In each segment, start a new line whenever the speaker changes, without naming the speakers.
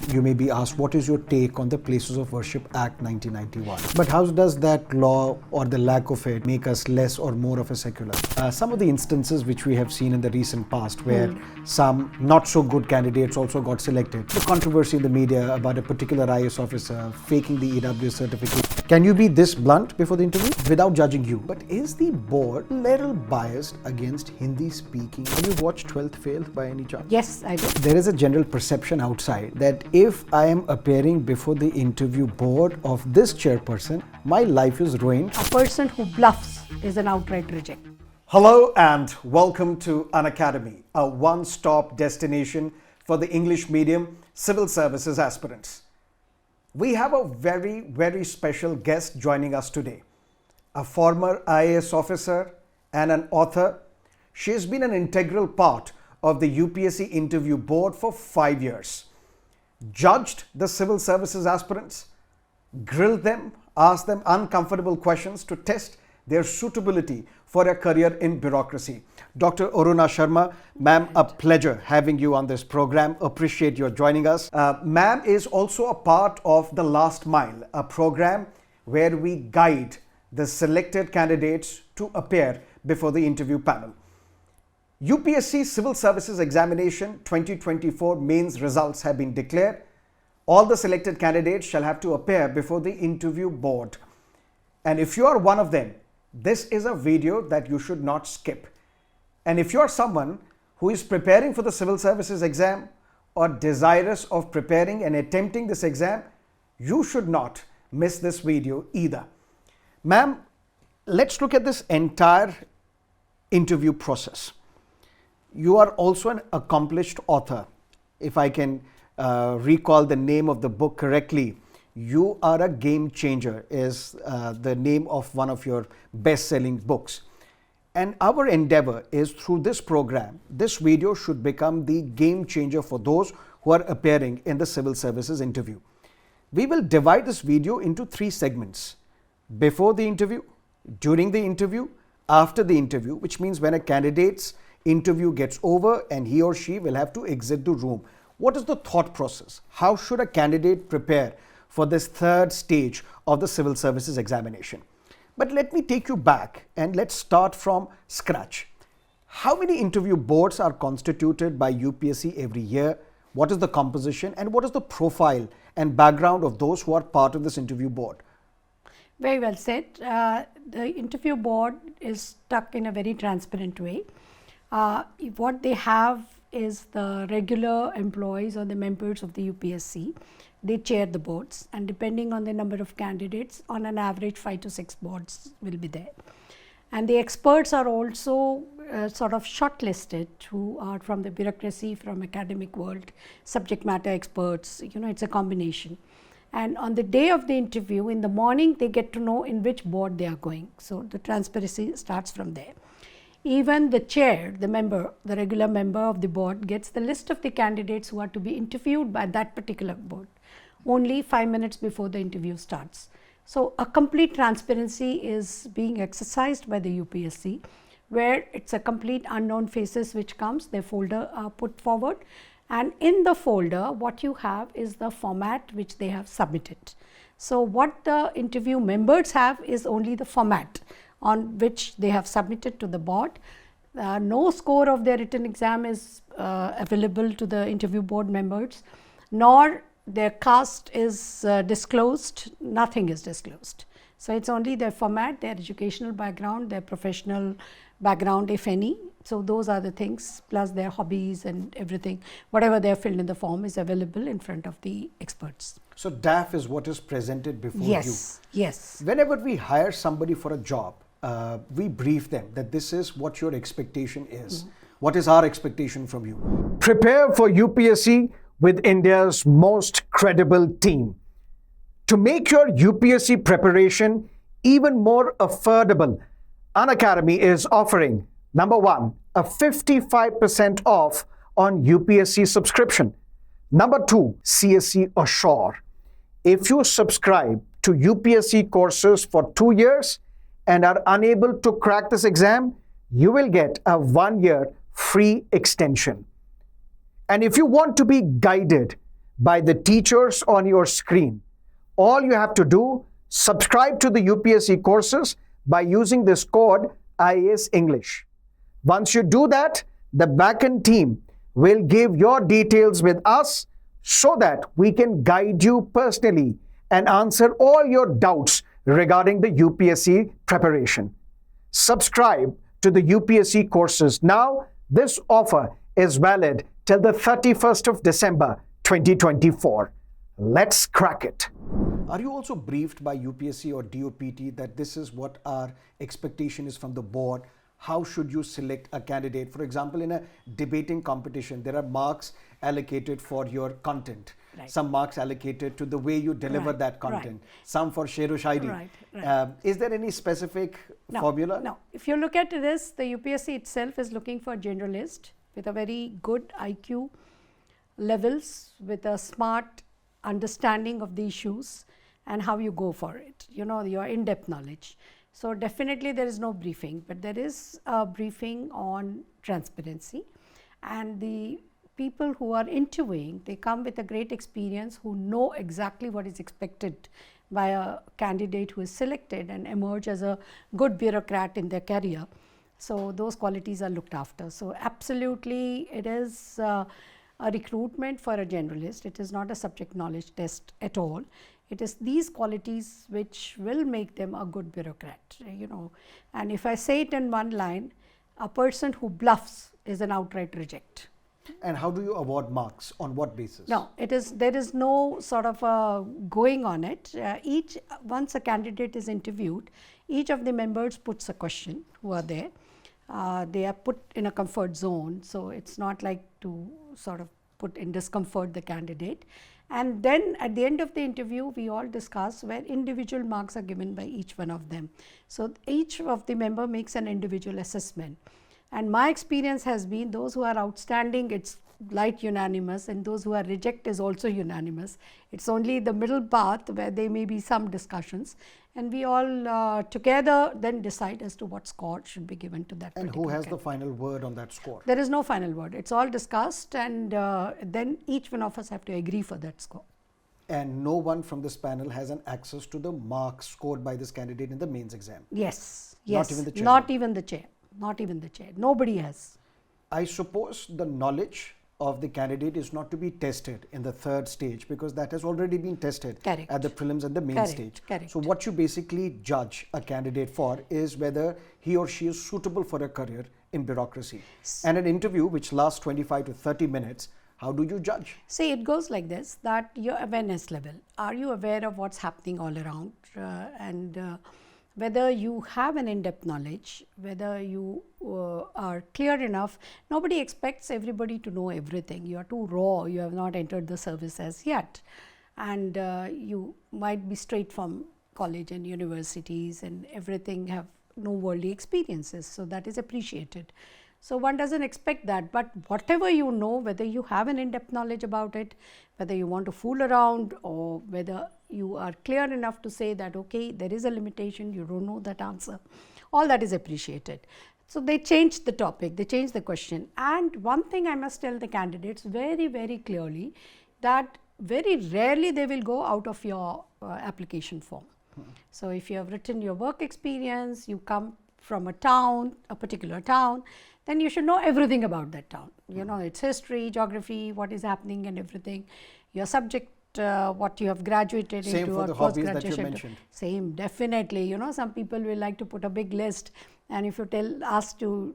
You may be asked, what is your take on the Places of Worship Act 1991? But how does that law or the lack of it make us less or more of a secular? Some of the instances which we have seen in the recent past where some not so good candidates also got selected. The controversy in the media about a particular IAS officer faking the EWS certificate. Can you be this blunt before the interview? Without judging you. But is the board a little biased against Hindi speaking? Have you watched 12th Fail by any chance?
Yes, I did.
There is a general perception outside that if I am appearing before the interview board of this chairperson, my life is ruined.
A person who bluffs is an outright reject.
Hello and welcome to Unacademy, a one-stop destination for the English medium civil services aspirants. We have a very special guest joining us today. A former IAS officer and an author. She has been an integral part of the UPSC interview board for 5 years. Judged the civil services aspirants, grilled them, asked them uncomfortable questions to test their suitability for a career in bureaucracy. Dr. Aruna Sharma, ma'am, a pleasure having you on this program. Appreciate your joining us. Ma'am is also a part of The Last Mile, a program where we guide the selected candidates to appear before the interview panel. UPSC Civil Services Examination 2024 mains results have been declared. All the selected candidates shall have to appear before the interview board. And if you are one of them, this is a video that you should not skip. And if you are someone who is preparing for the civil services exam or desirous of preparing and attempting this exam, you should not miss this video either. Ma'am, let's look at this entire interview process. You are also an accomplished author. If I can recall the name of the book correctly, You Are a Game Changer is the name of one of your best-selling books. And our endeavor is through this program, this video should become the game changer for those who are appearing in the civil services interview. We will divide this video into 3 segments. Before the interview, during the interview, after the interview, which means when a candidate's interview gets over and he or she will have to exit the room. What is the thought process? How should a candidate prepare for this 3rd stage of the civil services examination? But let me take you back and let's start from scratch. How many interview boards are constituted by UPSC every year? What is the composition and what is the profile and background of those who are part of this interview board?
Very well said. The interview board is stuck in a very transparent way. What they have is the regular employees or the members of the UPSC. They chair the boards, and depending on the number of candidates, on an average 5 to 6 boards will be there. And the experts are also sort of shortlisted, who are from the bureaucracy, from academic world, subject matter experts, it's a combination. And on the day of the interview, in the morning, they get to know in which board they are going. So the transparency starts from there. Even the chair, the member, the regular member of the board gets the list of the candidates who are to be interviewed by that particular board, only 5 minutes before the interview starts. So a complete transparency is being exercised by the UPSC, where it's a complete unknown faces which comes, their folder are put forward, and in the folder what you have is the format which they have submitted. So what the interview members have is only the format on which they have submitted to the board. No score of their written exam is available to the interview board members, nor their caste is disclosed, nothing is disclosed. So it's only their format, their educational background, their professional background, if any. So those are the things, plus their hobbies and everything, whatever they have filled in the form is available in front of the experts.
So DAF is what is presented before you.
Yes.
Whenever we hire somebody for a job, we brief them that this is what your expectation is. What is our expectation from you? Prepare for UPSC with India's most credible team. To make your UPSC preparation even more affordable, Unacademy is offering, number 1, a 55% off on UPSC subscription. Number 2, CSE Assure. If you subscribe to UPSC courses for 2 years and are unable to crack this exam, you will get a 1-year free extension. And if you want to be guided by the teachers on your screen. All you have to do, subscribe to the UPSC courses by using this code IAS English. Once you do that, the backend team will give your details with us so that we can guide you personally and answer all your doubts regarding the UPSC preparation. Subscribe to the UPSC courses now. This offer is valid till the 31st of December 2024. Let's crack it. Are you also briefed by UPSC or DOPT that this is what our expectation is from the board? How should you select a candidate? For example, in a debating competition, there are marks allocated for your content.
Right.
Some marks allocated to the way you deliver that content. Some for Shero-Shairi. Is there any specific formula?
No. If you look at this, the UPSC itself is looking for a generalist with a very good IQ levels, with a smart understanding of the issues and how you go for it, your in-depth knowledge. So definitely there is no briefing, but there is a briefing on transparency, and the people who are interviewing, they come with a great experience, who know exactly what is expected by a candidate who is selected and emerge as a good bureaucrat in their career. So those qualities are looked after. So absolutely it is a recruitment for a generalist. It is not a subject knowledge test at all. It is these qualities which will make them a good bureaucrat, And if I say it in one line, a person who bluffs is an outright reject.
And how do you award marks? On what basis?
No, there is no sort of going on it. Once a candidate is interviewed, each of the members puts a question who are there. They are put in a comfort zone, so it's not like to sort of put in discomfort the candidate. And then at the end of the interview, we all discuss where individual marks are given by each one of them. So each of the member makes an individual assessment. And my experience has been those who are outstanding, it's like unanimous, and those who are reject is also unanimous. It's only the middle path where there may be some discussions, and we all together then decide as to what score should be given to that.
And who has the final word on that score?
There is no final word. It's all discussed, and then each one of us have to agree for that score.
And no one from this panel has an access to the marks scored by this candidate in the mains exam?
Yes.
Not even the chair?
Not even the chair. Not even the chair. Nobody has.
I suppose the knowledge of the candidate is not to be tested in the third stage, because that has already been tested at the prelims and the main stage.
Correct.
So what you basically judge a candidate for is whether he or she is suitable for a career in bureaucracy. And an interview which lasts 25 to 30 minutes, how do you judge?
See, it goes like this, that your awareness level. Are you aware of what's happening all around? Whether you have an in-depth knowledge, whether you are clear enough. Nobody expects everybody to know everything. You are too raw, you have not entered the service as yet. And you might be straight from college and universities and everything, have no worldly experiences. So that is appreciated. So one doesn't expect that, but whatever you know, whether you have an in-depth knowledge about it, whether you want to fool around, or whether you are clear enough to say that, okay, there is a limitation, you don't know that answer, all that is appreciated. So they changed the topic, they changed the question. And one thing I must tell the candidates very, very clearly, that very rarely they will go out of your application form. So if you have written your work experience, you come from a town, a particular town, then you should know everything about that town. You know, its history, geography, what is happening and everything, your subject, what you have graduated
into. Same for the hobbies that you mentioned.
Same, definitely. You know, some people will like to put a big list, and if you ask to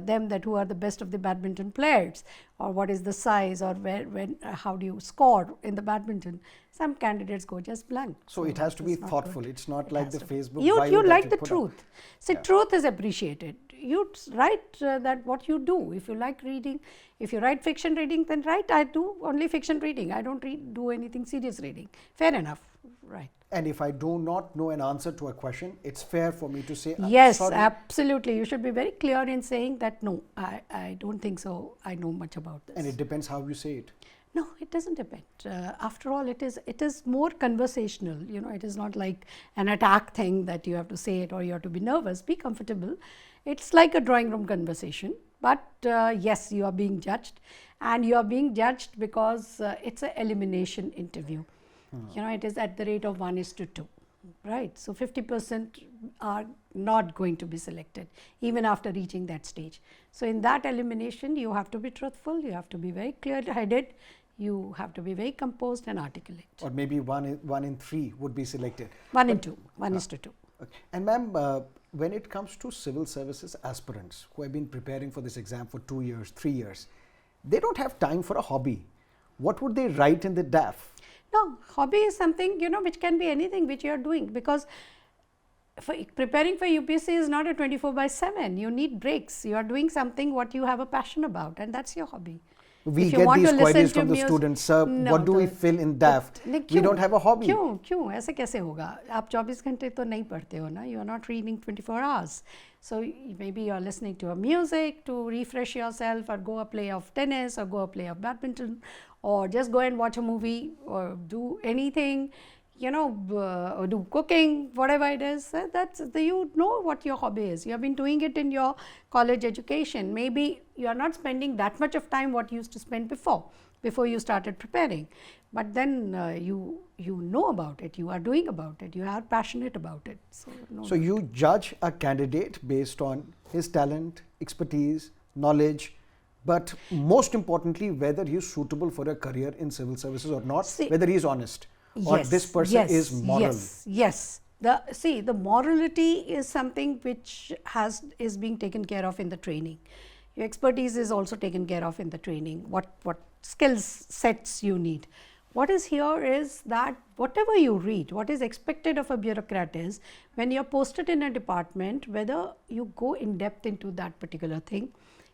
them that who are the best of the badminton players, or what is the size, or how do you score in the badminton, some candidates go just blank.
So it has to be thoughtful. It's not like the Facebook.
You like the truth. See, truth is appreciated. You write that what you do. If you like reading, if you write fiction reading, then write, I do only fiction reading. I don't do anything serious reading. Fair enough, right.
And if I do not know an answer to a question, it's fair for me to say,
yes,
sorry.
Absolutely. You should be very clear in saying that, no, I don't think so. I know much about this.
And it depends how you say it.
No, it doesn't depend. After all, it is more conversational. You know, it is not like an attack thing that you have to say it or you have to be nervous. Be comfortable. It's like a drawing room conversation. But yes, you are being judged, and you are being judged because it's an elimination interview. You know, it is at the rate of 1:2, right? So 50% are not going to be selected even after reaching that stage. So in that elimination, you have to be truthful, you have to be very clear-headed, you have to be very composed and articulate.
Or maybe one in 3 would be selected.
1:2, 1:2.
Okay. And ma'am, when it comes to civil services aspirants who have been preparing for this exam for 2 years, 3 years, they don't have time for a hobby. What would they write in the DAF?
No, hobby is something, you know, which can be anything which you are doing, because preparing for UPSC is not a 24/7. You need breaks. You are doing something what you have a passion about, and that's your hobby.
We get these queries from the students, sir, what do we fill in DAF? We don't have a hobby.
क्यों ऐसे कैसे होगा? आप 24 घंटे तो नहीं पढ़ते हो ना. You are not reading 24 hours. So maybe you are listening to a music to refresh yourself, or go a play of tennis, or go a play of badminton, or just go and watch a movie, or do anything, you know, or do cooking, whatever it is. You know what your hobby is. You have been doing it in your college education. Maybe you are not spending that much of time what you used to spend before you started preparing. But then you know about it, you are doing about it, you are passionate about it. So
you judge a candidate based on his talent, expertise, knowledge, but most importantly, whether he is suitable for a career in civil services or not, whether he is honest. Or this person is moral.
Yes. The morality is something which is being taken care of in the training. Your expertise is also taken care of in the training. What skills sets you need. What is here is that whatever you read, what is expected of a bureaucrat is, when you are posted in a department, whether you go in depth into that particular thing,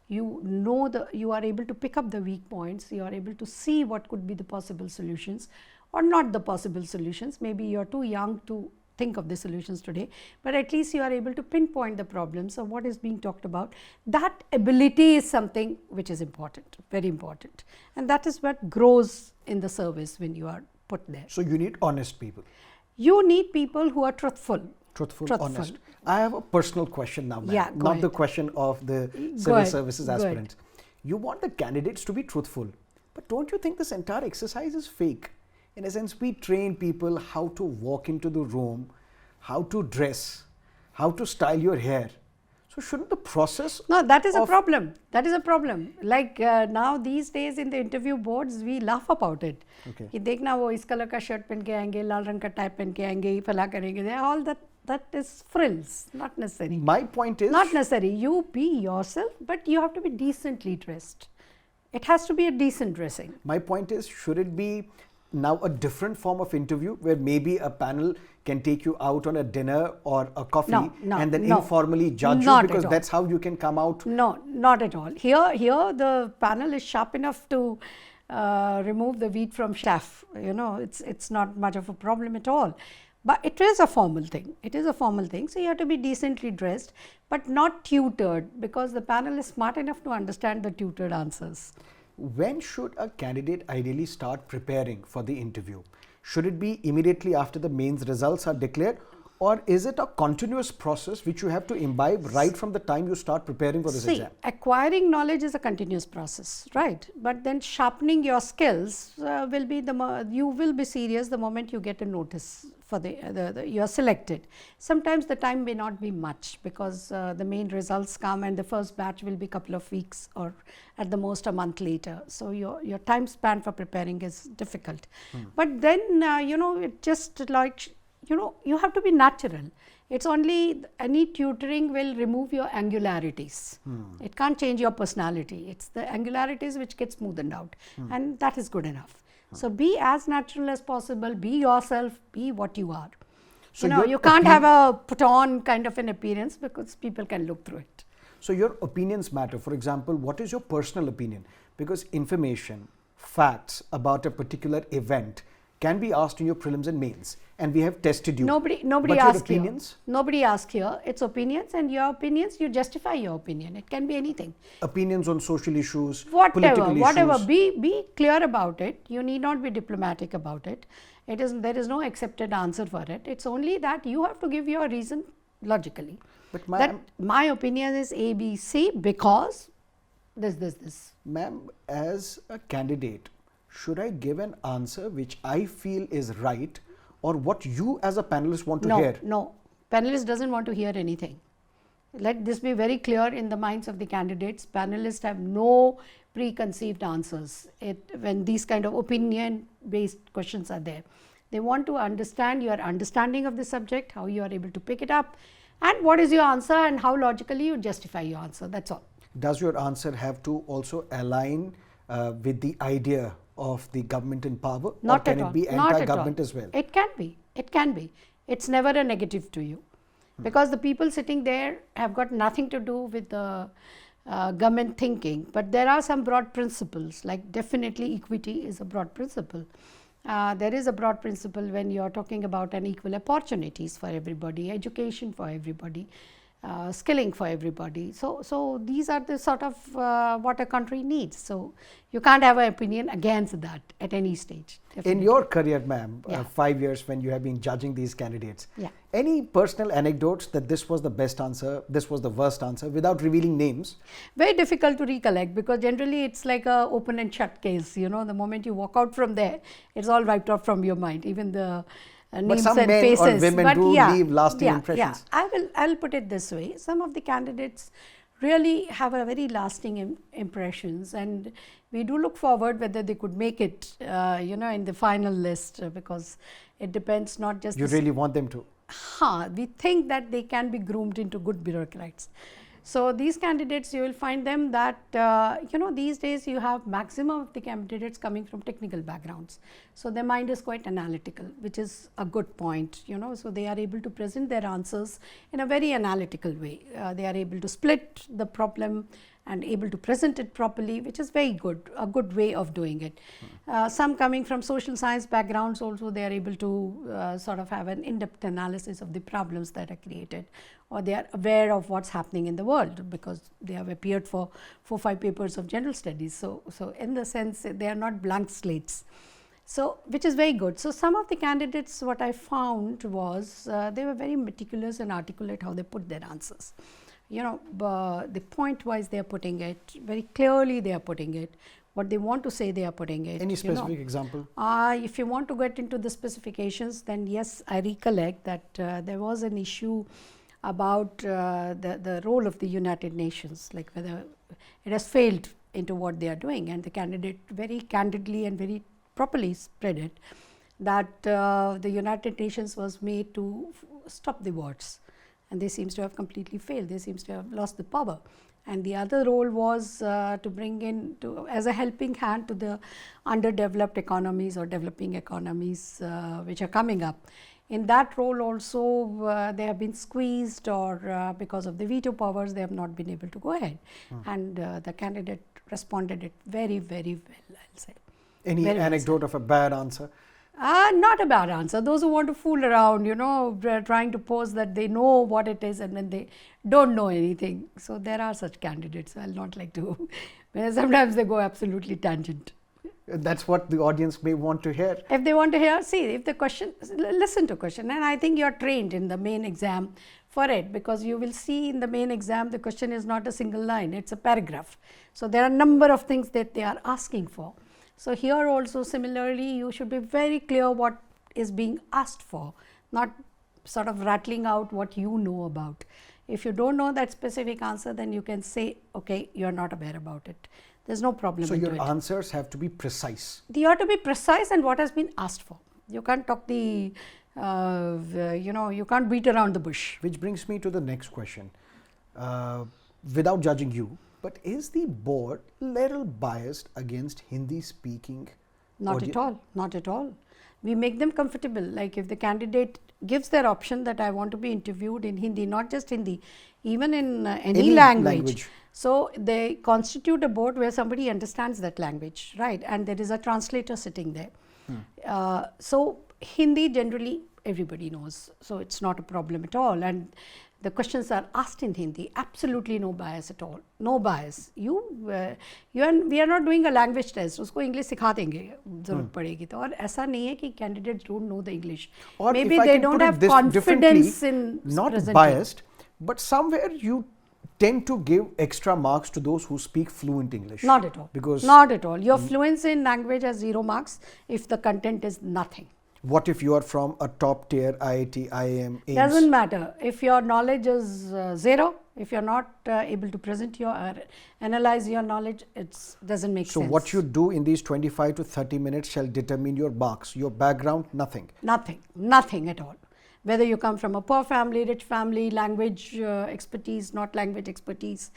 you are able to pick up the weak points, you are able to see what could be the possible solutions or not the possible solutions. Maybe you are too young to think of the solutions today, but at least you are able to pinpoint the problems of what is being talked about. That ability is something which is important, very important, and that is what grows in the service when you are put there.
So you need honest people.
You need people who are truthful.
Honest. I have a personal question now, ma'am.
Yeah,
not the question of the civil services aspirant. You want the candidates to be truthful, but don't you think this entire exercise is fake? In a sense, we train people how to walk into the room, how to dress, how to style your hair. So shouldn't the process...
No, that is a problem. That is a problem. Like now these days in the interview boards, we laugh about it.
Okay.
कि देखना वो इस colour का shirt पहन के आएंगे, लाल रंग का टाई पहन के आएंगे, फला करेंगे. All that is frills, not necessary.
My point is...
Not necessary. You be yourself, but you have to be decently dressed. It has to be a decent dressing.
My point is, should it be now a different form of interview where maybe a panel can take you out on a dinner or a coffee and then informally judge you, because that's how you can come out?
No, not at all. Here the panel is sharp enough to remove the wheat from chaff. You know, it's not much of a problem at all. But it is a formal thing. It is a formal thing. So you have to be decently dressed, but not tutored, because the panel is smart enough to understand the tutored answers.
When should a candidate ideally start preparing for the interview? Should it be immediately after the mains results are declared, or is it a continuous process which you have to imbibe right from the time you start preparing for this exam?
Acquiring knowledge is a continuous process, right? But then sharpening your skills will be you will be serious the moment you get a notice for you are selected. Sometimes the time may not be much, because the main results come and the first batch will be a couple of weeks or at the most a month later. So your time span for preparing is difficult. But then you know, it just like, you know, you have to be natural. It's only any tutoring will remove your angularities. It can't change your personality. It's the angularities which get smoothened out, and that is good enough. So be as natural as possible, be yourself, be what you are. So you can't have a put on kind of an appearance, because people can look through it.
So your opinions matter. For example, what is your personal opinion? Because information, facts about a particular event can be asked in your prelims and mains, and we have tested you.
Nobody asks here. Nobody asks here. It's opinions, and your opinions, you justify your opinion. It can be anything.
Opinions on social issues, political issues.
Whatever. Be clear about it. You need not be diplomatic about it. There is no accepted answer for it. It's only that you have to give your reason logically.
But
my opinion is A, B, C, because this.
Ma'am, as a candidate, should I give an answer which I feel is right, or what you as a panelist want to hear?
No, panelist doesn't want to hear anything. Let this be very clear in the minds of the candidates. Panelists have no preconceived answers when these kind of opinion-based questions are there. They want to understand your understanding of the subject, how you are able to pick it up, and what is your answer and how logically you justify your answer. That's all.
Does your answer have to also align with the idea of the government in power?
Not
or can
at all.
it be
Not
anti-government
at all.
as well?
It can be. It can be. It's never a negative to you. Because the people sitting there have got nothing to do with the government thinking, but there are some broad principles, like definitely equity is a broad principle. There is a broad principle when you are talking about an equal opportunities for everybody, education for everybody, skilling for everybody. So these are the sort of what a country needs. So you can't have an opinion against that at any stage. Definitely.
In your career, ma'am,
Yeah.
5 years when you have been judging these candidates,
Yeah.
any personal anecdotes that this was the best answer, this was the worst answer, without revealing names?
Very difficult to recollect, because generally it's like a open and shut case. You know, the moment you walk out from there, it's all wiped off from your mind, even the names
some
and
men
faces.
or women do leave lasting impressions.
I'll put it this way. Some of the candidates really have a very lasting impressions, and we do look forward whether they could make it, in the final list, because it depends not just.
You really want them to?
We think that they can be groomed into good bureaucrats. So these candidates, you will find them that, these days you have maximum of the candidates coming from technical backgrounds. So their mind is quite analytical, which is a good point, so they are able to present their answers in a very analytical way. They are able to split the problem and able to present it properly, which is very good, a good way of doing it. Some coming from social science backgrounds also, they are able to sort of have an in-depth analysis of the problems that are created, or they are aware of what's happening in the world, because they have appeared for 4-5 papers of general studies. So in the sense, they are not blank slates. So, which is very good. So some of the candidates, what I found was they were very meticulous and articulate how they put their answers. The point wise they are putting it, very clearly they are putting it, what they want to say they are putting it.
Any specific example?
If you want to get into the specifications, then yes, I recollect that there was an issue about the role of the United Nations, like whether it has failed into what they are doing, and the candidate very candidly and very properly spread it, that the United Nations was made to stop the wars. And they seems to have completely failed. They seems to have lost the power. And the other role was to bring in, as a helping hand to the underdeveloped economies or developing economies which are coming up. In that role also, they have been squeezed, or because of the veto powers, they have not been able to go ahead. And the candidate responded it very, very well, I'll say.
Any
Very well
anecdote of a bad answer?
Not a bad answer. Those who want to fool around, trying to pose that they know what it is and then they don't know anything. So there are such candidates. I'll not like to. Sometimes they go absolutely tangent.
That's what the audience may want to hear.
If they want to hear, see, if the question, listen to question. And I think you're trained in the main exam for it, because you will see in the main exam, the question is not a single line, it's a paragraph. So there are a number of things that they are asking for. So here also similarly, you should be very clear what is being asked for, not sort of rattling out what you know about. If you don't know that specific answer, then you can say, okay, you are not aware about it. There's no problem.
So your answers have to be precise.
They have to be precise and what has been asked for. You can't talk the, you can't beat around the bush.
Which brings me to the next question. Without judging you, but is the board little biased against Hindi speaking?
Not at all, not at all. We make them comfortable. Like if the candidate gives their option that I want to be interviewed in Hindi, not just Hindi, even in any language. So they constitute a board where somebody understands that language, right? And there is a translator sitting there. So Hindi generally everybody knows, so it's not a problem at all. And the questions are asked in Hindi, absolutely no bias at all, no bias. We are not doing a language test, उसको English सिखा देंगे जरूरत पड़ेगी तो, और ऐसा नहीं है कि candidates don't know the English.
Or
maybe they don't have confidence in
not
presenting.
biased, but somewhere you tend to give extra marks to those who speak fluent English?
Not at all.
Because
not at all. Your fluency in language has 0 marks if the content is nothing.
what if you are from a top tier IIT, IIM, AIMS?
Doesn't matter. If your knowledge is 0, if you're not able to present your analyze your knowledge, it doesn't make
So
sense.
what you do in these 25 to 30 minutes shall determine your marks, your background, nothing.
Nothing at all. Whether you come from a poor family, rich family, language expertise, not language expertise,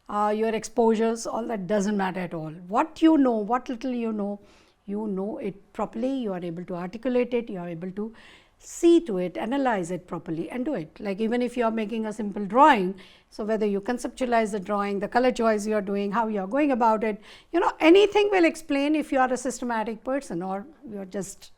your exposures, all that doesn't matter at all. What you know, what little you know it properly, you are able to articulate it, you are able to see to it, analyze it properly and do it. Like even if you are making a simple drawing, so whether you conceptualize the drawing, the color choice you are doing, how you are going about it, anything will explain if you are a systematic person or you are just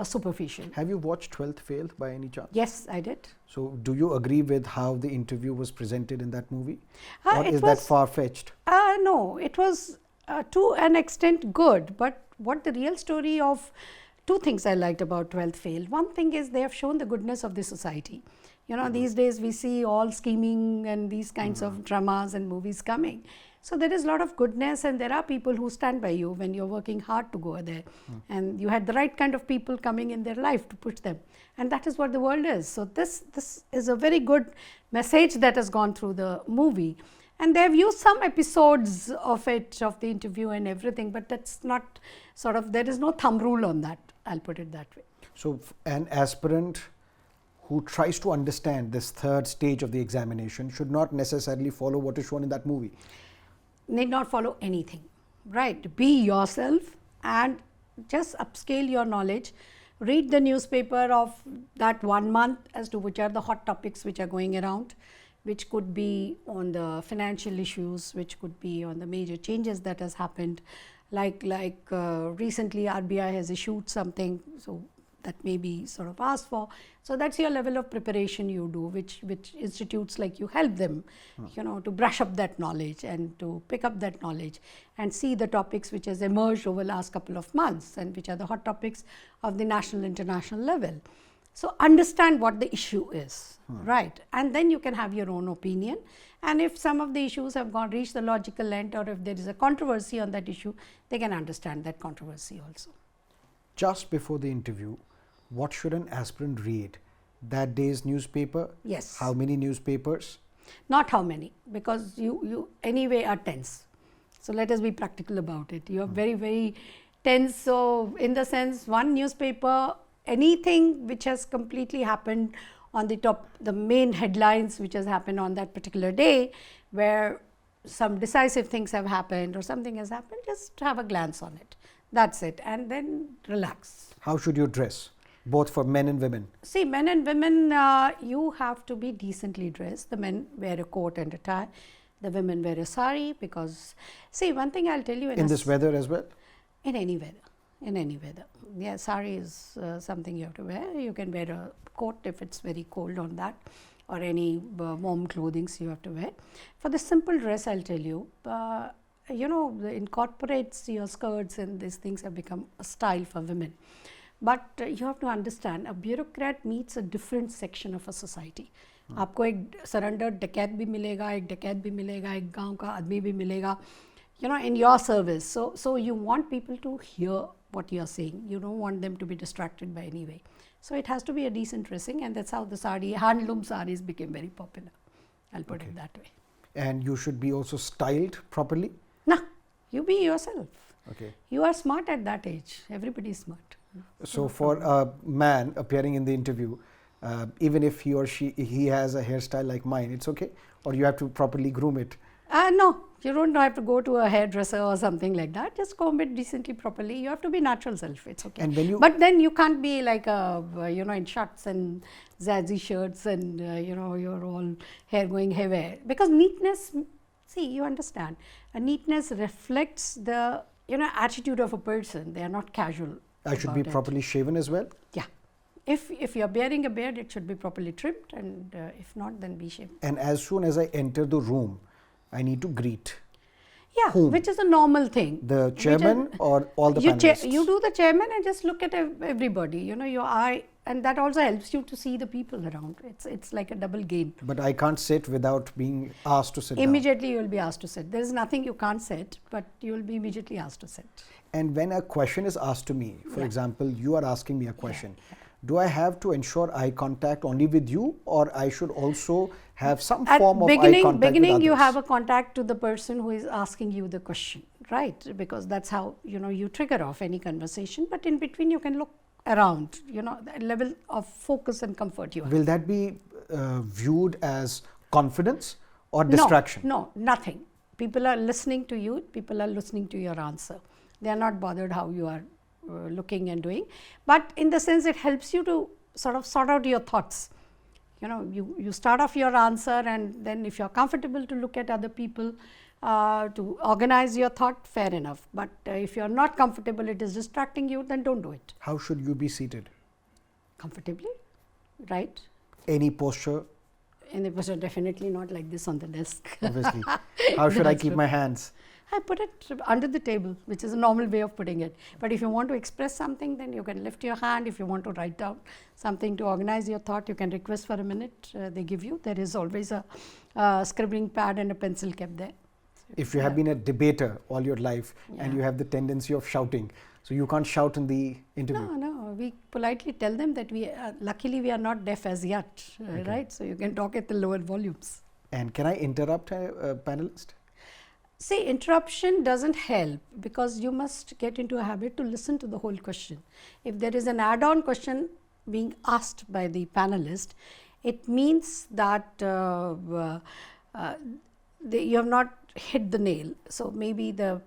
superficial.
Have you watched 12th Fail by any chance?
Yes, I did.
So do you agree with how the interview was presented in that movie? Or
It
is
was-
that far-fetched?
No, it was to an extent good, but what the real story of two things I liked about 12th Fail. One thing is they have shown the goodness of the society. These days we see all scheming and these kinds of dramas and movies coming. So there is a lot of goodness and there are people who stand by you when you're working hard to go there. And you had the right kind of people coming in their life to push them. And that is what the world is. So this is a very good message that has gone through the movie. And they've used some episodes of it, of the interview and everything, but that's not there is no thumb rule on that. I'll put it that way.
So an aspirant who tries to understand this third stage of the examination should not necessarily follow what is shown in that movie.
Need not follow anything, right? Be yourself and just upscale your knowledge. Read the newspaper of that 1 month as to which are the hot topics which are going around, which could be on the financial issues, which could be on the major changes that has happened. Like recently RBI has issued something, so that may be asked for. So that's your level of preparation you do, which institutes like you help them, to brush up that knowledge and to pick up that knowledge and see the topics which has emerged over the last couple of months and which are the hot topics of the national, international level. So understand what the issue is, right? And then you can have your own opinion. And if some of the issues have reached the logical end, or if there is a controversy on that issue, they can understand that controversy also.
Just before the interview, what should an aspirant read? That day's newspaper?
Yes.
How many newspapers?
Not how many, because you anyway are tense. So let us be practical about it. You are very, very tense. So in the sense, one newspaper, anything which has completely happened on the top, the main headlines which has happened on that particular day, where some decisive things have happened or something has happened, just have a glance on it. That's it. And then relax.
How should you dress? Both for men and women?
See, men and women, you have to be decently dressed. The men wear a coat and a tie. The women wear a sari because, see, one thing I'll tell you.
In this weather as well?
In any weather. In any weather. Yeah, sari is something you have to wear. You can wear a coat if it's very cold on that, or any warm clothing you have to wear. For the simple dress, I'll tell you, incorporates your skirts and these things have become a style for women. But you have to understand, a bureaucrat meets a different section of a society. आपको एक surrendered डकैत भी मिलेगा, एक डकैत भी मिलेगा, एक गांव का आदमी भी मिलेगा, in your service. So you want people to hear what you are saying. You don't want them to be distracted by any way. So it has to be a decent dressing, and that's how the handloom saris became very popular. I'll put it that way.
And you should be also styled properly?
No, you be yourself.
Okay.
You are smart at that age. Everybody is smart.
So for a man appearing in the interview, even if he or he has a hairstyle like mine, it's okay? Or you have to properly groom it?
No, you don't have to go to a hairdresser or something like that. Just comb it decently, properly. You have to be natural self. It's okay.
And when you
but then you can't be like in shorts and zazzy shirts and your all hair going haywire, because neatness. See, you understand. A neatness reflects the attitude of a person. They are not casual.
I should be properly shaven as well?
Yeah. If you're bearing a beard, it should be properly trimmed, and if not, then be shaven.
And as soon as I enter the room, I need to greet.
Yeah,
Whom?
which is a normal thing.
The chairman or all the
you
panelists?
you do the chairman and just look at everybody. You know, your eye, and that also helps you to see the people around. It's like a double gain.
But I can't sit without being asked to sit down.
Immediately you will be asked to sit. There is nothing you can't sit, but you will be immediately asked to sit.
And when a question is asked to me, for
Yeah.
example, you are asking me a question, do I have to ensure eye contact only with you, or I should also have some form of eye contact
beginning
with
you
others?
have a contact to the person who is asking you the question, right? Because that's how, you know, you trigger off any conversation, but in between you can look around, you know, the level of focus and comfort you have.
Will that be viewed as confidence or distraction?
No, nothing. People are listening to you, people are listening to your answer. They are not bothered how you are looking and doing, but in the sense it helps you to sort of sort out your thoughts. You know, you start off your answer, and then if you're comfortable to look at other people, to organize your thought, fair enough. But if you're not comfortable, it is distracting you, then don't do it.
How should you be seated?
Comfortably, right?
Any posture,
And it was definitely not like this on the desk.
obviously. How should I
That's
keep
true.
my hands?
I put it under the table, which is a normal way of putting it. But if you want to express something, then you can lift your hand. If you want to write down something to organize your thought, you can request for a minute. They give you. There is always a scribbling pad and a pencil kept there.
If you have been a debater all your life and
Yeah.
you have the tendency of shouting, so you can't shout in the interview.
No. We politely tell them that luckily we are not deaf as yet, right? So you can talk at the lower volumes.
And can I interrupt a panelist?
See, interruption doesn't help, because you must get into a habit to listen to the whole question. If there is an add-on question being asked by the panelist, it means that you have not hit the nail. So maybe the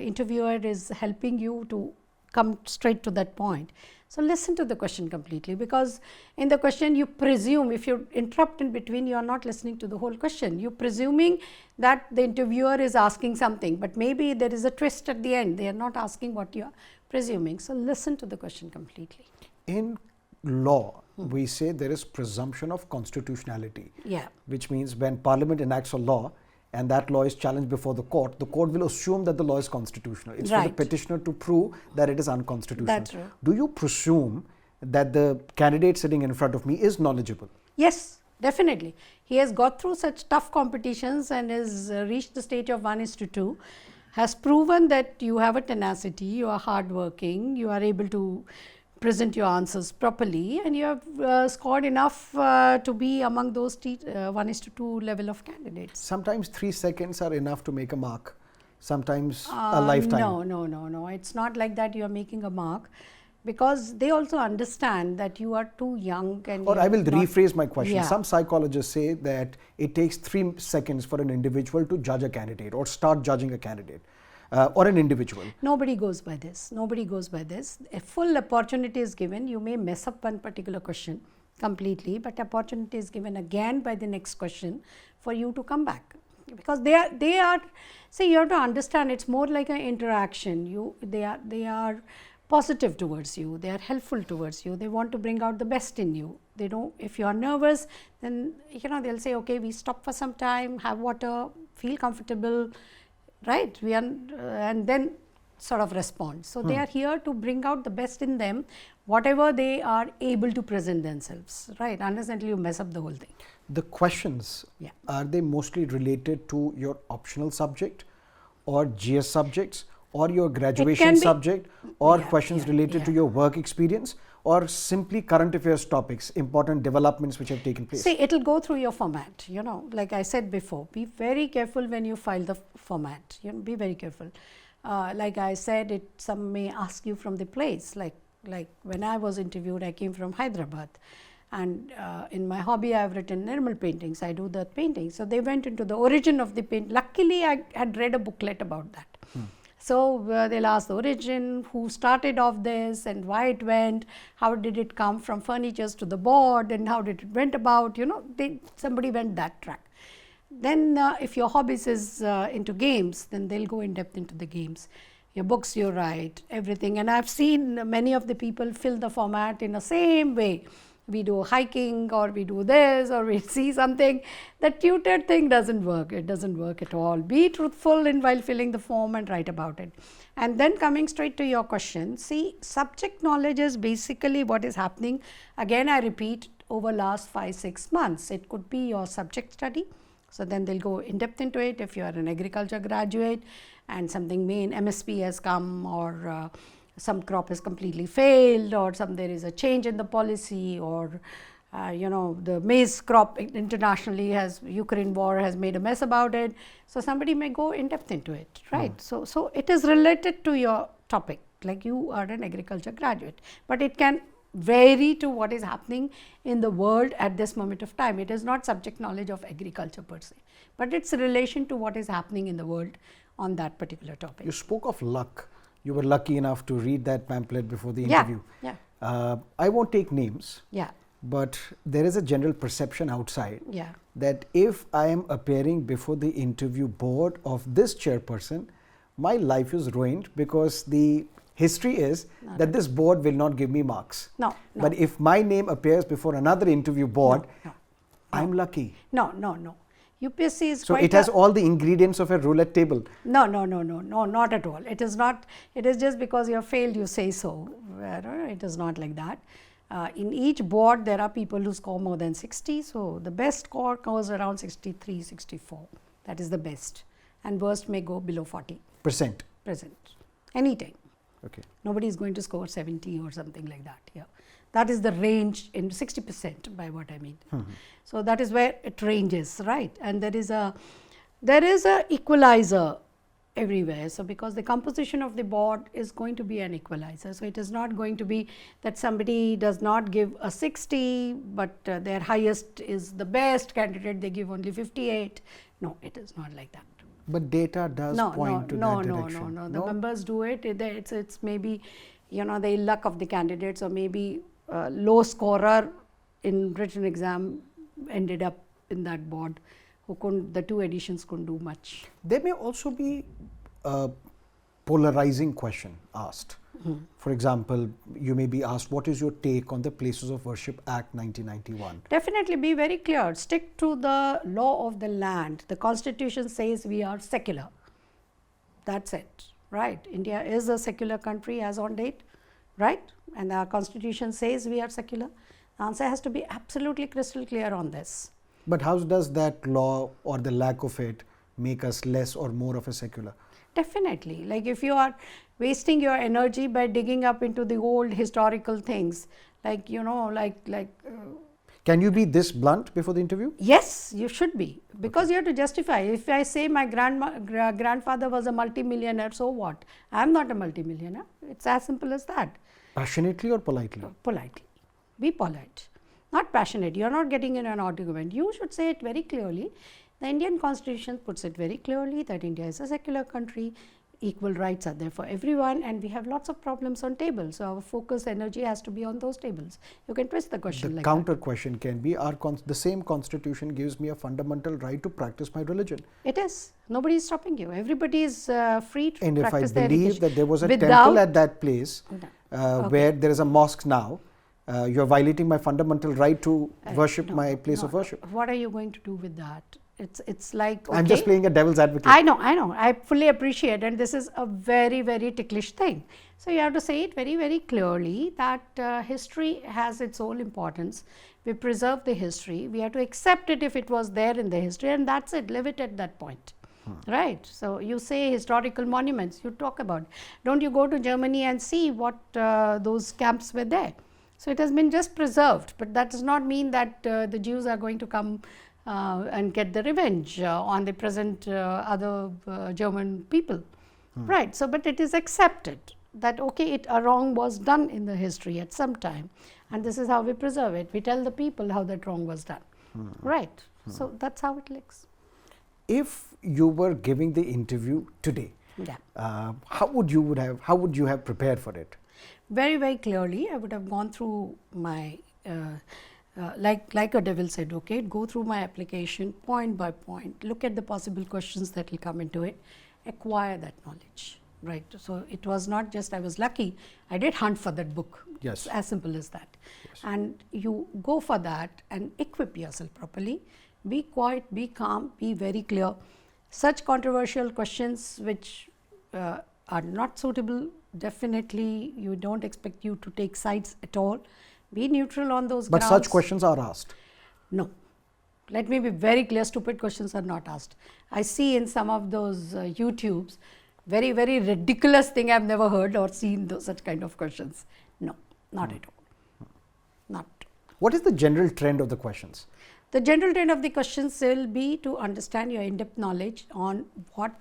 interviewer is helping you to come straight to that point. So listen to the question completely, because in the question you presume, if you interrupt in between, you are not listening to the whole question. You're presuming that the interviewer is asking something, but maybe there is a twist at the end. They are not asking what you are presuming. So listen to the question completely.
In law, we say there is presumption of constitutionality,
Yeah.
which means when Parliament enacts a law and that law is challenged before the court will assume that the law is constitutional. It's for the
Right.
petitioner to prove that it is unconstitutional.
That's true.
Do you presume that the candidate sitting in front of me is knowledgeable?
Yes, definitely. He has got through such tough competitions and has reached the stage of 1:2, has proven that you have a tenacity, you are hardworking, you are able to present your answers properly, and you have scored enough to be among those 1:2 level of candidates.
Sometimes 3 seconds are enough to make a mark. Sometimes a lifetime.
No. It's not like that you are making a mark, because they also understand that you are too young. And
Or
you
I
are
will
not-
rephrase my question.
Yeah.
Some psychologists say that it takes 3 seconds for an individual to judge a candidate or start judging a candidate or an individual.
Nobody goes by this. Nobody goes by this. A full opportunity is given. You may mess up one particular question completely, but opportunity is given again by the next question for you to come back. Because they are. See, you have to understand. It's more like an interaction. They are positive towards you. They are helpful towards you. They want to bring out the best in you. They don't. If you are nervous, then they'll say, okay, we stop for some time, have water, feel comfortable. Right, and then sort of respond. So they are here to bring out the best in them, whatever they are able to present themselves, right? Unless until you mess up the whole thing.
The questions,
Yeah.
are they mostly related to your optional subject or GS subjects or your graduation
be-
subject, or
Yeah,
questions
yeah,
related to
yeah.
your work experience, or simply current affairs topics, important developments which have taken place?
See, it will go through your format, like I said before, be very careful when you file the format, be very careful. Like I said, some may ask you from the place, like when I was interviewed, I came from Hyderabad, and in my hobby I have written Nirmal paintings, I do that painting. So they went into the origin of the paint. Luckily I had read a booklet about that. So they'll ask the origin, who started off this and why it went, how did it come from furnitures to the board, and how did it went about, somebody went that track. Then if your hobbies is into games, then they'll go in depth into the games. Your books you write, everything. And I've seen many of the people fill the format in the same way. we do hiking or we do this or we see something, the tutored thing doesn't work. It doesn't work at all. Be truthful in while filling the form and write about it. And then coming straight to your question, see, subject knowledge is basically what is happening. Again, I repeat, over last 5-6 months. It could be your subject study. So then they'll go in depth into it. If you are an agriculture graduate and something main MSP has come, or some crop has completely failed, or there is a change in the policy, or the maize crop internationally Ukraine war has made a mess about it. So somebody may go in depth into it, right? So it is related to your topic, like you are an agriculture graduate, but it can vary to what is happening in the world at this moment of time. It is not subject knowledge of agriculture per se, but it's a relation to what is happening in the world on that particular topic.
You spoke of luck. You were lucky enough to read that pamphlet before the interview.
Yeah.
I won't take names.
Yeah.
But there is a general perception outside that if I am appearing before the interview board of this chairperson, my life is ruined, because the history is that this board will not give me marks.
No.
But if my name appears before another interview board, I'm lucky.
No. UPSC is
so it has all the ingredients of a roulette table.
No, not at all. It is not. It is just because you have failed, you say so. It is not like that. In each board, there are people who score more than 60. So the best score goes around 63, 64. That is the best. And worst may go below 40%. Anytime.
Okay.
Nobody is going to score 70 or something like that. Yeah. That is the range in 60% by what I mean. So that is where it ranges, right? And there is a equalizer everywhere. So because the composition of the board is going to be an equalizer. So it is not going to be that somebody does not give a 60, but their highest is the best candidate, they give only 58. No, it is not like that.
But data does point to that direction.
No. The members do it. It's maybe, the luck of the candidates, or maybe low scorer in written exam ended up in that board, the two editions couldn't do much.
There may also be a polarizing question asked. For example, you may be asked, what is your take on the Places of Worship Act 1991?
Definitely be very clear. Stick to the law of the land. The constitution says we are secular. That's it, right? India is a secular country as on date, right? And our constitution says we are secular. The answer has to be absolutely crystal clear on this.
But how does that law or the lack of it make us less or more of a secular?
Definitely. Like if you are wasting your energy by digging up into the old historical things, like,
Can you be this blunt before the interview?
Yes, you should be, because you have to justify. If I say my grandfather was a multimillionaire, so what? I am not a multimillionaire. It's as simple as that.
Passionately or politely?
Politely. Be polite. Not passionate. You are not getting in an argument. You should say it very clearly. The Indian constitution puts it very clearly that India is a secular country. Equal rights are there for everyone, and we have lots of problems on tables. So our focus energy has to be on those tables. You can twist the question
the
like
counter
that.
question can be, the same constitution gives me a fundamental right to practice my religion.
It is. Nobody is stopping you. Everybody is free to
and
practice
their religion. And if I believe that there was a
Without
temple at that place where there is a mosque now, you are violating my fundamental right to worship my place of worship.
What are you going to do with that? It's like, okay,
I'm just playing a devil's advocate.
I know. I fully appreciate, and this is a very, very ticklish thing. So you have to say it very, very clearly that history has its own importance. We preserve the history. We have to accept it if it was there in the history, and that's it. Leave it at that point. Right. So you say historical monuments. You talk about. Don't you go to Germany and see what those camps were there? So it has been just preserved, but that does not mean that the Jews are going to come and get the revenge on the present other German people, right? So, but it is accepted that okay, a wrong was done in the history at some time, and this is how we preserve it. We tell the people how that wrong was done, right? So that's how it looks.
If you were giving the interview today, how would you have prepared for it?
Very, very clearly, I would have gone through my like a devil said, okay, go through my application point by point, look at the possible questions that will come into it, acquire that knowledge. right? So it was not just I was lucky, I did hunt for that book.
Yes.
It's as simple as that.
Yes.
And you go for that and equip yourself properly. Be quiet, be calm, be very clear. Such controversial questions which are not suitable, definitely you don't expect you to take sides at all. Be neutral on those
But
grounds.
such questions are asked.
No. Let me be very clear, stupid questions are not asked. I see in some of those YouTubes, very, very ridiculous thing I've never heard or seen such kind of questions. No, not at all. Not.
What is the general trend of the questions?
The general trend of the questions will be to understand your in-depth knowledge on what.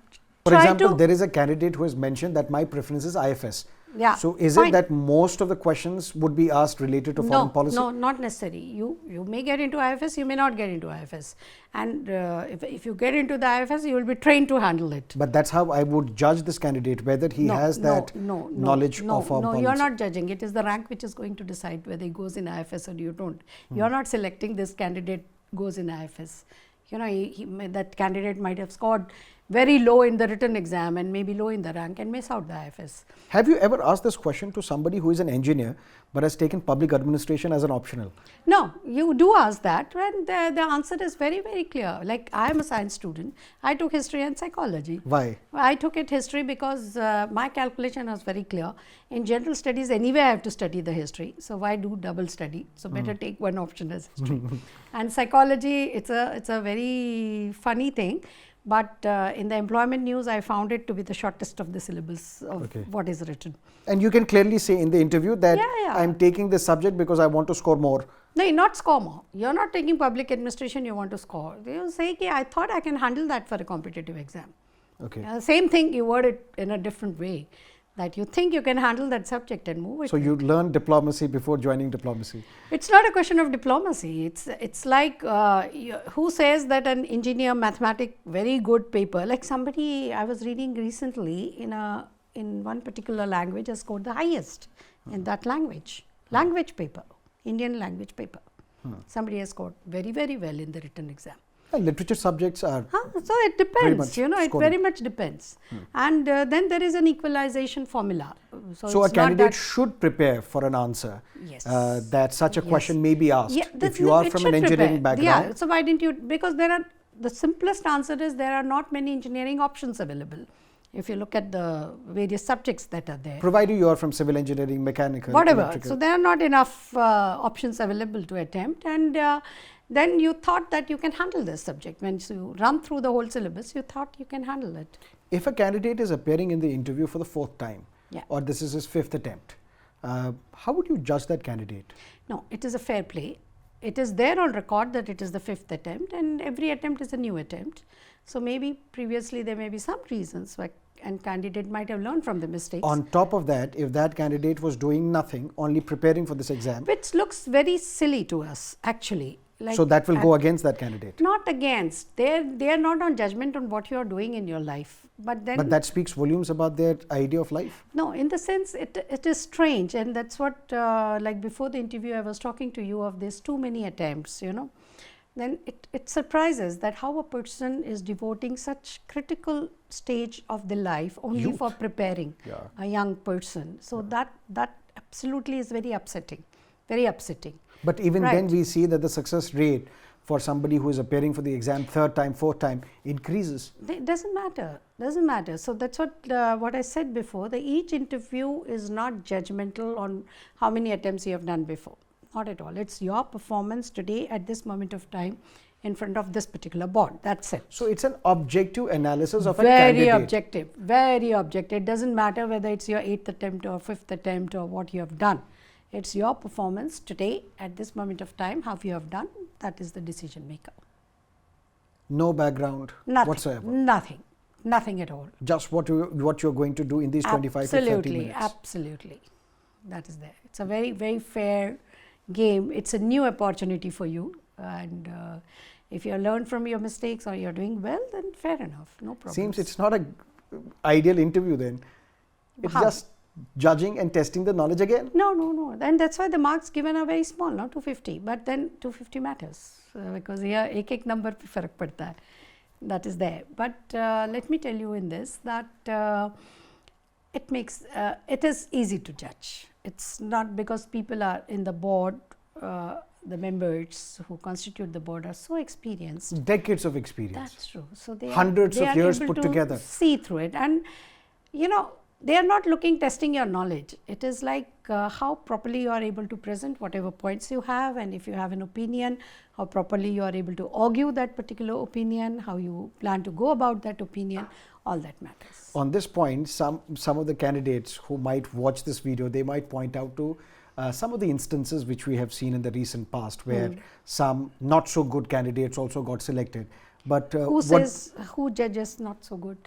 For example, there is a candidate who has mentioned that my preference is IFS.
Yeah,
so is
fine.
it that most of the questions would be asked related to foreign policy?
No, not necessary. You may get into IFS, you may not get into IFS. And if you get into the IFS, you will be trained to handle it.
But that's how I would judge this candidate, whether he has that knowledge of foreign policy.
No, you are not judging. It is the rank which is going to decide whether he goes in IFS or you don't. You are not selecting this candidate goes in IFS. You know, that candidate might have scored very low in the written exam and maybe low in the rank and miss out the IFS.
Have you ever asked this question to somebody who is an engineer but has taken public administration as an optional?
No, you do ask that, and the answer is very, very clear. Like, I am a science student, I took history and psychology.
Why?
I took it history because my calculation was very clear. In general studies, anyway, I have to study the history. So why do double study? So better take one option as history. And psychology, it's a very funny thing. But in the employment news, I found it to be the shortest of the syllabus of what is written.
And you can clearly say in the interview that I'm taking this subject because I want to score more.
No, not score more. You're not taking public administration, you want to score. You say, I thought I can handle that for a competitive exam.
Okay.
Same thing, you word it in a different way. That you think you can handle that subject and move it.
So you learn diplomacy before joining diplomacy.
It's not a question of diplomacy. It's like who says that an engineer mathematic very good paper, like somebody I was reading recently in one particular language has scored the highest in that language paper, Indian language paper. Somebody has scored very, very well in the written exam.
And literature subjects are.
So it depends, it very much depends. And then there is an equalization formula.
So a candidate should prepare for an answer that such a question may be asked. If you are from an engineering background.
Yeah, so why didn't you, because the simplest answer is there are not many engineering options available. If you look at the various subjects that are there.
Provided you are from civil engineering, mechanical,
whatever.
electrical.
So there are not enough options available to attempt, and then you thought that you can handle this subject. When you run through the whole syllabus, you thought you can handle it.
If a candidate is appearing in the interview for the 4th time, or this is his 5th attempt, how would you judge that candidate?
No, it is a fair play. It is there on record that it is the 5th attempt, and every attempt is a new attempt. So maybe previously there may be some reasons why, and candidate might have learned from the mistakes.
On top of that, if that candidate was doing nothing, only preparing for this exam.
Which looks very silly to us actually. Like,
so that will go against that candidate?
Not against. They are not on judgment on what you are doing in your life. But
that speaks volumes about their idea of life?
No, in the sense it is strange, and that's what like before the interview I was talking to you of this too many attempts, then it surprises that how a person is devoting such critical stage of the life only for preparing a young person. So that absolutely is very upsetting, very upsetting.
But even then we see that the success rate for somebody who is appearing for the exam 3rd time, 4th time increases.
It doesn't matter. So that's what I said before. Each interview is not judgmental on how many attempts you have done before. Not at all. It's your performance today at this moment of time in front of this particular board. That's it.
So it's an objective analysis of a candidate.
Very objective. It doesn't matter whether it's your 8th attempt or 5th attempt or what you have done. It's your performance today at this moment of time, how you have done, that is the decision maker.
No background whatsoever?
Nothing at all.
Just what you're going to do in these 25 to 30 minutes?
Absolutely. That is there. It's a very, very fair game. It's a new opportunity for you, and if you learn from your mistakes or you're doing well, then fair enough, no problem.
Seems it's not an ideal interview then. It's just judging and testing the knowledge again?
No. And that's why the marks given are very small, not 250. But then 250 matters because here ek number pe farak padta hai. That is there. But let me tell you in this that it makes it is easy to judge. It's not because people are in the board, the members who constitute the board are so experienced.
Decades of experience.
That's true. So they
Hundreds
are
of years
able
put
to
together.
see through it, and they are not testing your knowledge. It is like how properly you are able to present whatever points you have, and if you have an opinion, how properly you are able to argue that particular opinion, how you plan to go about that opinion, all that matters.
On this point, some of the candidates who might watch this video, they might point out to some of the instances which we have seen in the recent past where some not so good candidates also got selected. But
who judges not so good?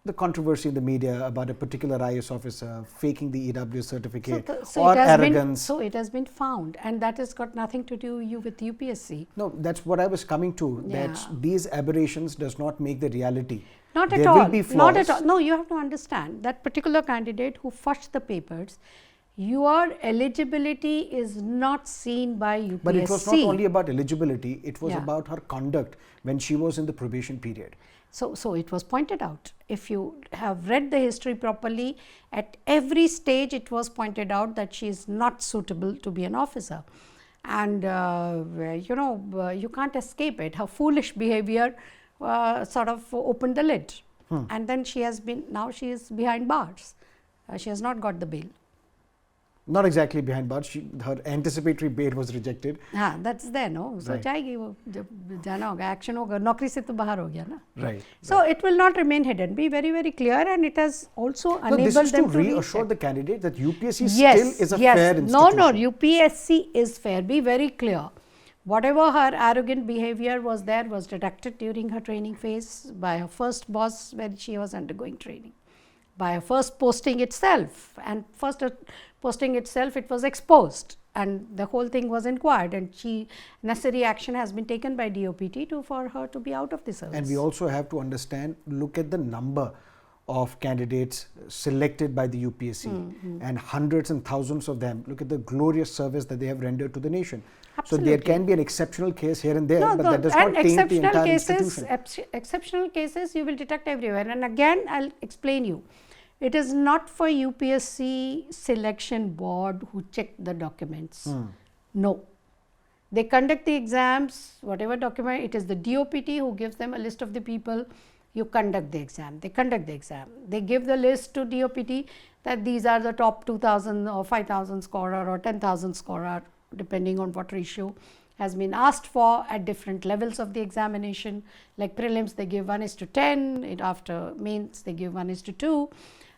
The controversy in the media about a particular IAS officer faking the EWS certificate
so
or arrogance.
So it has been found, and that has got nothing to do with UPSC.
No, that's what I was coming to.
Yeah.
That these aberrations does not make the reality.
Not at
There
all.
will be flaws.
Not at all. No, you have to understand that particular candidate who fudged the papers, your eligibility is not seen by UPSC.
But it was not only about eligibility, it was
Yeah.
about her conduct when she was in the probation period.
So it was pointed out. If you have read the history properly, at every stage it was pointed out that she is not suitable to be an officer. And you can't escape it. Her foolish behavior sort of opened the lid. And then now she is behind bars. She has not got the bail.
Not exactly behind bars. Her anticipatory bail was rejected.
हाँ, that's there, no? So
Right.
जाएगी वो जब जाना होगा, action होगा, नौकरी से तो बाहर हो गया ना.
Right.
So it will not remain hidden. Be very, very clear, and it has also
So
enabled
this is to
them to
reassure
recheck.
the candidate that UPSC
Yes,
still is a
yes.
fair institution.
No, UPSC is fair. Be very clear. Whatever her arrogant behavior was detected during her training phase by her first boss when she was undergoing training, by her first posting itself, and first posting itself it was exposed, and the whole thing was inquired, and necessary action has been taken by DOPT for her to be out of the service.
And we also have to understand, look at the number of candidates selected by the UPSC and hundreds and thousands of them. Look at the glorious service that they have rendered to the nation.
Absolutely.
So there can be an exceptional case here and there,
No,
but that does not taint the entire institution.
Exceptional cases you will detect everywhere, and again I'll explain you. It is not for UPSC selection board who check the documents. No. They conduct the exams, whatever document, it is the DOPT who gives them a list of the people. You conduct the exam. They conduct the exam. They give the list to DOPT that these are the top 2,000 or 5,000 scorer or 10,000 scorer, depending on what ratio has been asked for at different levels of the examination. Like prelims, they give 1:10. After mains, they give 1:2.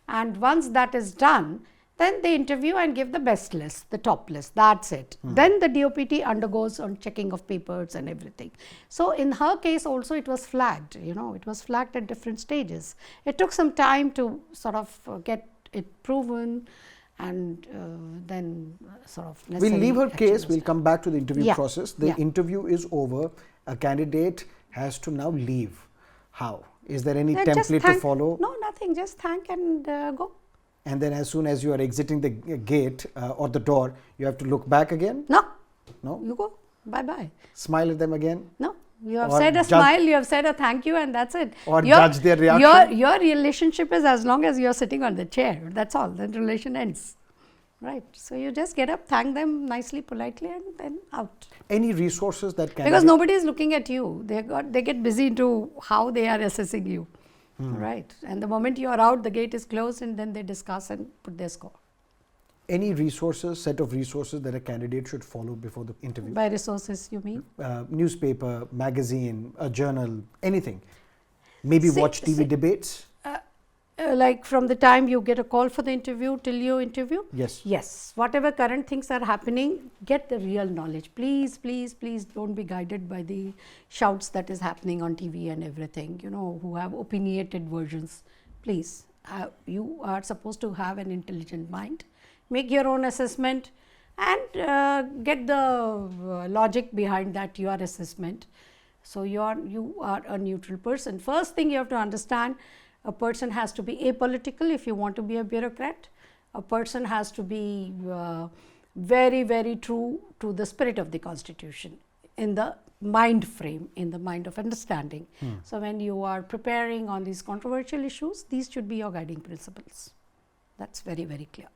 And once that is done, then they interview and give the best list, the top list. That's it. Then the DOPT undergoes on checking of papers and everything. So in her case also it was flagged. It was flagged at different stages. It took some time to sort of get it proven, and then sort of
We'll leave her
action
case.
was
We'll
done.
come back to the interview
Yeah.
process. The
Yeah.
interview is over. A candidate has to now leave. How? Is there any
Just
template to
thank-
follow?
No, nothing. Just thank and go.
And then as soon as you are exiting the gate or the door, you have to look back again?
No,
No?
you go. Bye-bye.
Smile at them again?
No, you have
Or
said a
judge-
smile, you have said a thank you, and that's it.
Or judge their reaction?
Your relationship is as long as you are sitting on the chair. That's all. That relation ends. Right. So you just get up, thank them nicely, politely, and then out.
Any resources that can
Because nobody is looking at you. They get busy into how they are assessing you. Right. And the moment you are out, the gate is closed, and then they discuss and put their score.
Any resources, set of resources that a candidate should follow before the interview?
By resources, you mean?
Newspaper, magazine, a journal, anything. Maybe watch TV debates?
Like from the time you get a call for the interview till you interview?
Yes.
Yes. Whatever current things are happening, get the real knowledge. Please, please, please don't be guided by the shouts that is happening on TV and everything, who have opinionated versions. Please, you are supposed to have an intelligent mind. Make your own assessment and get the logic behind that your assessment. So you are a neutral person. First thing you have to understand, a person has to be apolitical if you want to be a bureaucrat. A person has to be very, very true to the spirit of the Constitution. in the mind frame, in the mind of understanding. So when you are preparing on these controversial issues, these should be your guiding principles. That's very, very clear.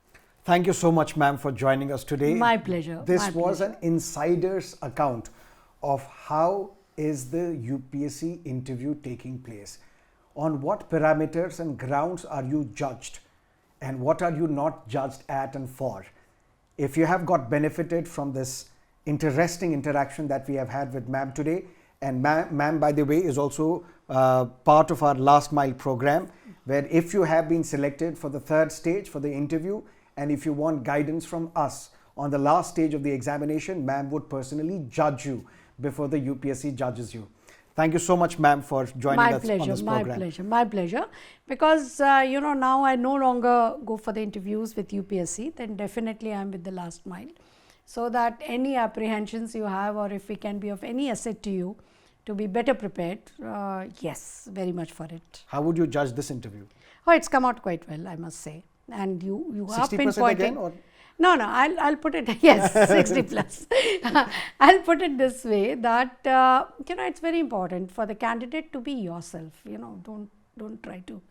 Thank you so much, ma'am, for joining us today.
My pleasure.
This
my
was
pleasure.
an insider's account of how is the UPSC interview taking place. On what parameters and grounds are you judged, and what are you not judged at and for? If you have got benefited from this interesting interaction that we have had with ma'am today, and ma'am, by the way, is also part of our last mile program, where if you have been selected for the third stage for the interview, and if you want guidance from us on the last stage of the examination, ma'am would personally judge you before the UPSC judges you. Thank you so much, ma'am, for joining us on this program.
My pleasure. Because, now I no longer go for the interviews with UPSC, then definitely I am with the last mile. So that any apprehensions you have, or if we can be of any asset to you to be better prepared, yes, very much for it.
How would you judge this interview?
Oh, it's come out quite well, I must say. And you are
60%
pinpointing.
again, or?
No, I'll put it, yes, 60 plus. I'll put it this way that, it's very important for the candidate to be yourself. Don't try to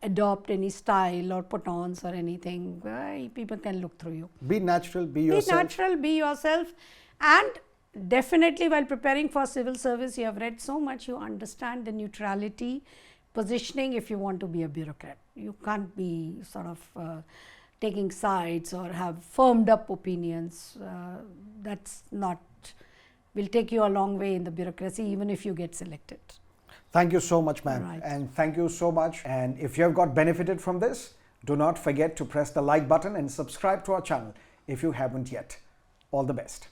adopt any style or put-ons or anything. People can look through you.
Be natural, be yourself.
Be natural, be yourself. And definitely while preparing for civil service, you have read so much, you understand the neutrality positioning if you want to be a bureaucrat. You can't be sort of taking sides or have firmed up opinions. That's not, will take you a long way in the bureaucracy, even if you get selected.
Thank you so much, ma'am.
Right.
And thank you so much. And if you have got benefited from this, do not forget to press the like button and subscribe to our channel if you haven't yet. All the best.